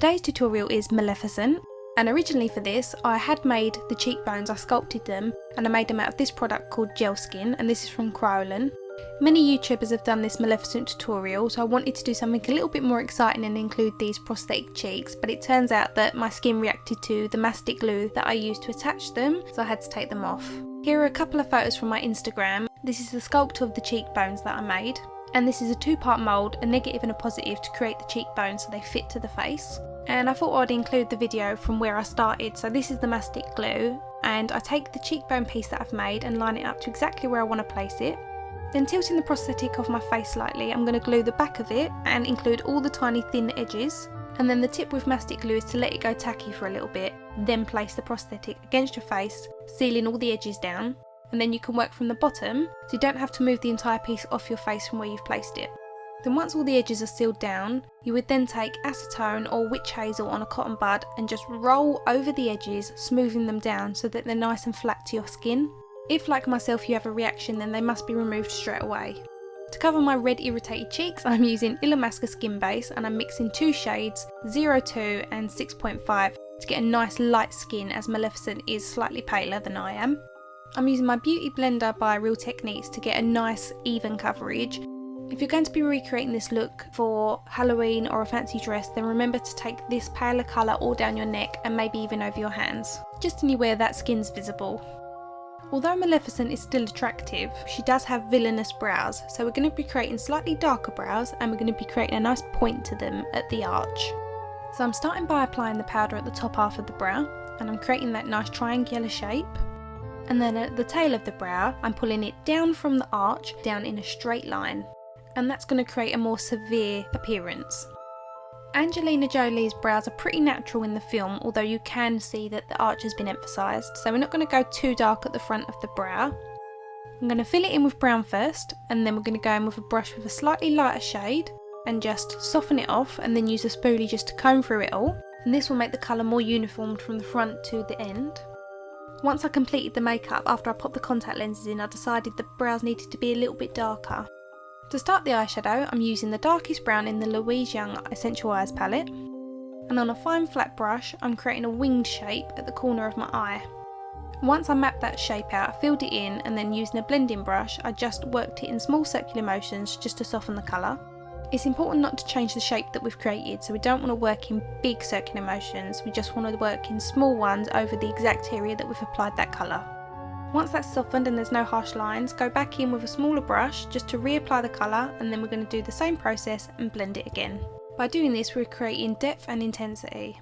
Today's tutorial is Maleficent, and originally for this I had made the cheekbones, I sculpted them and I made them out of this product called Gel Skin, and this is from Quotation. Many YouTubers have done this Maleficent tutorial, so I wanted to do something a little bit more exciting and include these prosthetic cheeks, but it turns out that my skin reacted to the mastic glue that I used to attach them, so I had to take them off. Here are a couple of photos from my Instagram. This is the sculpt of the cheekbones that I made, and this is a two-part mould, a negative and a positive, to create the cheekbones so they fit to the face. And I thought I'd include the video from where I started. So this is the mastic glue, and I take the cheekbone piece that I've made and line it up to exactly where I want to place it. Then tilting the prosthetic off my face slightly, I'm going to glue the back of it and include all the tiny thin edges. And then the tip with mastic glue is to let it go tacky for a little bit, then place the prosthetic against your face, sealing all the edges down. And then you can work from the bottom, so you don't have to move the entire piece off your face from where you've placed it. Then once all the edges are sealed down, you would then take acetone or witch hazel on a cotton bud and just roll over the edges, smoothing them down so that they're nice and flat to your skin. If, like myself, you have a reaction, then they must be removed straight away. To cover my red irritated cheeks, I'm using Mascot Skin Base, and I'm mixing two shades, 02 and 6.5, to get a nice light skin, as Maleficent is slightly paler than I am. I'm using my Beauty Blender by Real Techniques to get a nice even coverage. If you're going to be recreating this look for Halloween or a fancy dress, then remember to take this paler colour all down your neck and maybe even over your hands, just anywhere that skin's visible. Although Maleficent is still attractive, she does have villainous brows, so we're going to be creating slightly darker brows, and we're going to be creating a nice point to them at the arch. So I'm starting by applying the powder at the top half of the brow, and I'm creating that nice triangular shape. And then at the tail of the brow, I'm pulling it down from the arch, down in a straight line. And that's going to create a more severe appearance. Angelina Jolie's brows are pretty natural in the film, although you can see that the arch has been emphasised, so we're not going to go too dark at the front of the brow. I'm going to fill it in with brown first, and then we're going to go in with a brush with a slightly lighter shade and just soften it off, and then use a spoolie just to comb through it all, and this will make the colour more uniformed from the front to the end. Once I completed the makeup, after I popped the contact lenses in, I decided the brows needed to be a little bit darker. To start the eyeshadow, I'm using the darkest brown in the Louise Young Essential Eyes palette, and on a fine flat brush I'm creating a winged shape at the corner of my eye. Once I mapped that shape out, I filled it in, and then using a blending brush I just worked it in small circular motions just to soften the colour. It's important not to change the shape that we've created, so we don't want to work in big circular motions, we just want to work in small ones over the exact area that we've applied that colour. Once that's softened and there's no harsh lines, go back in with a smaller brush just to reapply the colour, and then we're going to do the same process and blend it again. By doing this, we're creating depth and intensity.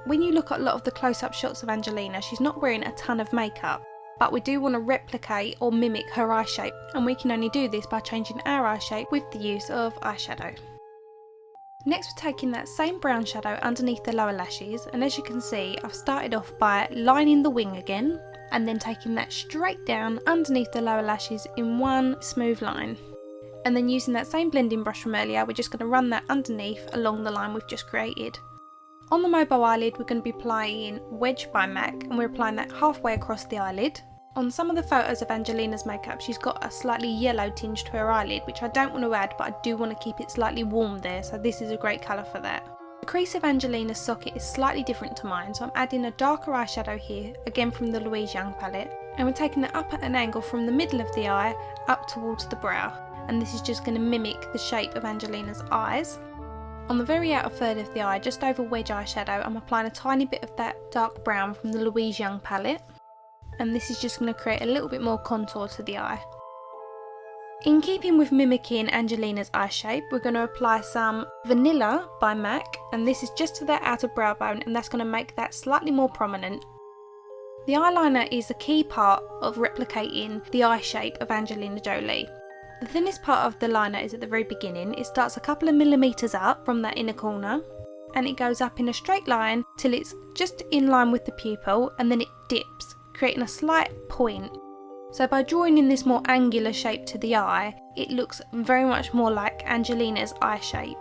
When you look at a lot of the close-up shots of Angelina, she's not wearing a ton of makeup, but we do want to replicate or mimic her eye shape, and we can only do this by changing our eye shape with the use of eyeshadow. Next, we're taking that same brown shadow underneath the lower lashes, and as you can see, I've started off by lining the wing again, and then taking that straight down underneath the lower lashes in one smooth line. And then using that same blending brush from earlier, we're just going to run that underneath along the line we've just created. On the mobile eyelid, we're going to be applying Wedge by MAC, and we're applying that halfway across the eyelid. On some of the photos of Angelina's makeup, she's got a slightly yellow tinge to her eyelid, which I don't want to add, but I do want to keep it slightly warm there, so this is a great colour for that. The crease of Angelina's socket is slightly different to mine, so I'm adding a darker eyeshadow here, again from the Louise Young palette, and we're taking that up at an angle from the middle of the eye up towards the brow, and this is just going to mimic the shape of Angelina's eyes. On the very outer third of the eye, just over wedge eyeshadow, I'm applying a tiny bit of that dark brown from the Louise Young palette, and this is just going to create a little bit more contour to the eye. In keeping with mimicking Angelina's eye shape, we're going to apply some Vanilla by MAC, and this is just to that outer brow bone, and that's going to make that slightly more prominent. The eyeliner is a key part of replicating the eye shape of Angelina Jolie. The thinnest part of the liner is at the very beginning. It starts a couple of millimetres up from that inner corner, and it goes up in a straight line till it's just in line with the pupil, and then it dips, creating a slight point. So by drawing in this more angular shape to the eye, it looks very much more like Angelina's eye shape.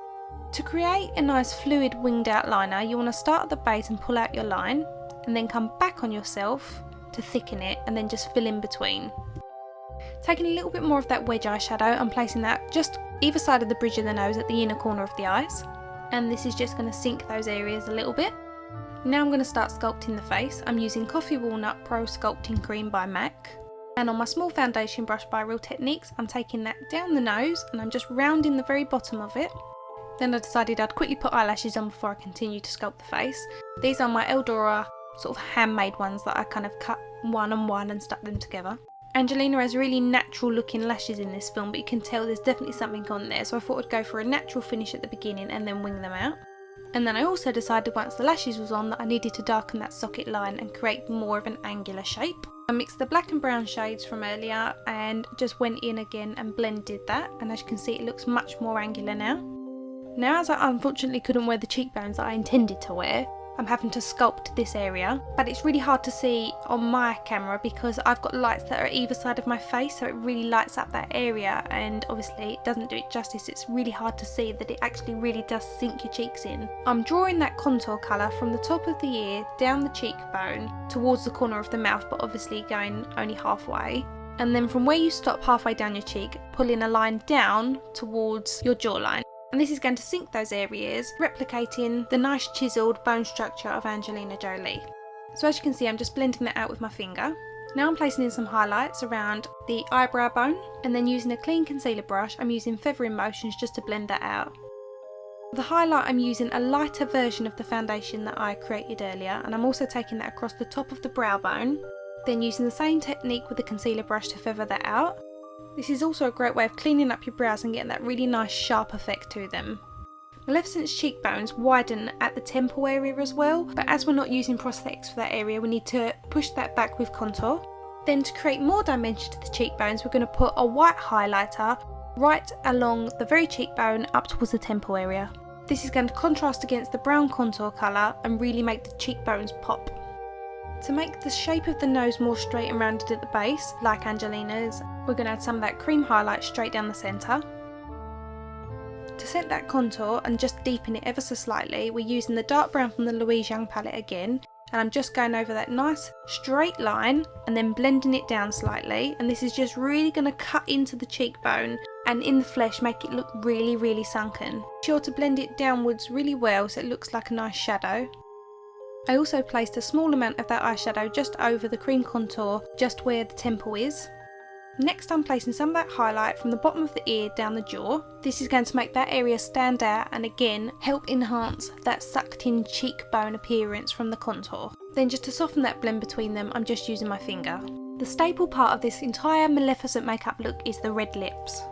To create a nice fluid winged outliner, you want to start at the base and pull out your line, and then come back on yourself to thicken it, and then just fill in between. Taking a little bit more of that wedge eyeshadow and placing that just either side of the bridge of the nose at the inner corner of the eyes. and this is just going to sink those areas a little bit. Now I'm going to start sculpting the face. I'm using Coffee Walnut Pro Sculpting Cream by MAC. And on my small foundation brush by Real Techniques, I'm taking that down the nose and I'm just rounding the very bottom of it. Then I decided I'd quickly put eyelashes on before I continue to sculpt the face. These are my Eldora sort of handmade ones that I kind of cut one on one and stuck them together. Angelina has really natural looking lashes in this film, but you can tell there's definitely something on there, so I thought I'd go for a natural finish at the beginning and then wing them out. And then I also decided once the lashes was on that I needed to darken that socket line and create more of an angular shape. I mixed the black and brown shades from earlier and just went in again and blended that, and as you can see it looks much more angular now. Now, as I unfortunately couldn't wear the cheekbones that I intended to wear, I'm having to sculpt this area, but it's really hard to see on my camera because I've got lights that are either side of my face, so it really lights up that area, and obviously it doesn't do it justice. It's really hard to see that it actually really does sink your cheeks in. I'm drawing that contour colour from the top of the ear down the cheekbone towards the corner of the mouth, but obviously going only halfway. And then from where you stop halfway down your cheek, pulling a line down towards your jawline. And this is going to sink those areas, replicating the nice chiselled bone structure of Angelina Jolie. So as you can see, I'm just blending that out with my finger. Now I'm placing in some highlights around the eyebrow bone, and then using a clean concealer brush, I'm using feathering motions just to blend that out. For the highlight, I'm using a lighter version of the foundation that I created earlier, and I'm also taking that across the top of the brow bone, then using the same technique with the concealer brush to feather that out. This is also a great way of cleaning up your brows and getting that really nice sharp effect to them. Maleficent's cheekbones widen at the temple area as well, but as we're not using prosthetics for that area, we need to push that back with contour. Then to create more dimension to the cheekbones, we're going to put a white highlighter right along the very cheekbone up towards the temple area. This is going to contrast against the brown contour colour and really make the cheekbones pop. To make the shape of the nose more straight and rounded at the base, like Angelina's, we're going to add some of that cream highlight straight down the centre. To set that contour and just deepen it ever so slightly, we're using the dark brown from the Louise Young palette again, and I'm just going over that nice straight line and then blending it down slightly, and this is just really going to cut into the cheekbone and in the flesh make it look really sunken. Be sure to blend it downwards really well so it looks like a nice shadow. I also placed a small amount of that eyeshadow just over the cream contour, just where the temple is. Next I'm placing some of that highlight from the bottom of the ear down the jaw. This is going to make that area stand out and again help enhance that sucked in cheekbone appearance from the contour. Then just to soften that blend between them, I'm just using my finger. The staple part of this entire Maleficent makeup look is the red lips.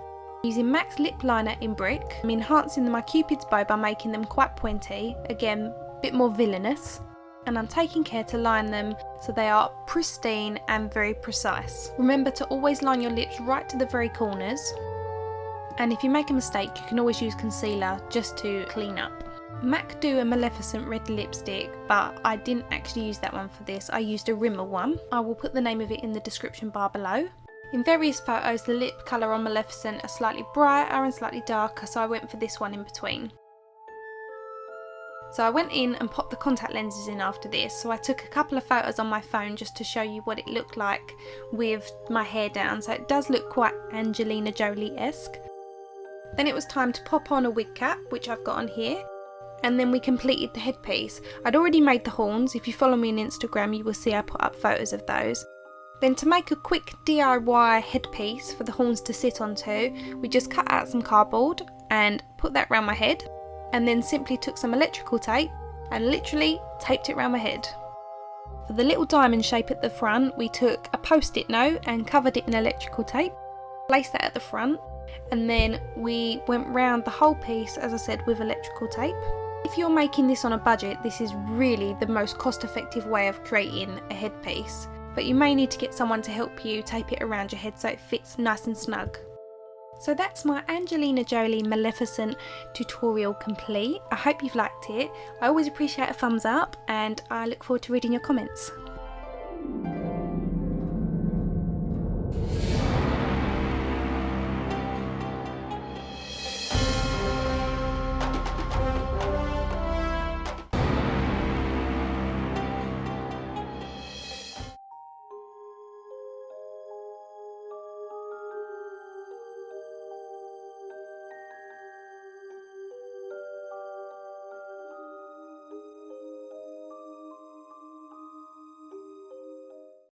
Using MAC's lip liner in Brick, I'm enhancing my Cupid's bow by making them quite pointy, again a bit more villainous. And I'm taking care to line them so they are pristine and very precise. Remember to always line your lips right to the very corners, and if you make a mistake you can always use concealer just to clean up. MAC do a Maleficent red lipstick, but I didn't actually use that one for this. I used a Rimmel one. I will put the name of it in the description bar below. In various photos the lip colour on Maleficent are slightly brighter and slightly darker, so I went for this one in between. So I went in and popped the contact lenses in after this, so I took a couple of photos on my phone just to show you what it looked like with my hair down, so it does look quite Angelina Jolie-esque. Then it was time to pop on a wig cap, which I've got on here, and then we completed the headpiece. I'd already made the horns. If you follow me on Instagram you will see I put up photos of those. Then to make a quick DIY headpiece for the horns to sit onto, we just cut out some cardboard and put that around my head, and then simply took some electrical tape and literally taped it around my head. For the little diamond shape at the front, we took a post-it note and covered it in electrical tape, placed that at the front, and then we went round the whole piece, as I said, with electrical tape. If you're making this on a budget, this is really the most cost-effective way of creating a headpiece, but you may need to get someone to help you tape it around your head so it fits nice and snug. So that's my Angelina Jolie Maleficent tutorial complete. I hope you've liked it. I always appreciate a thumbs up and I look forward to reading your comments.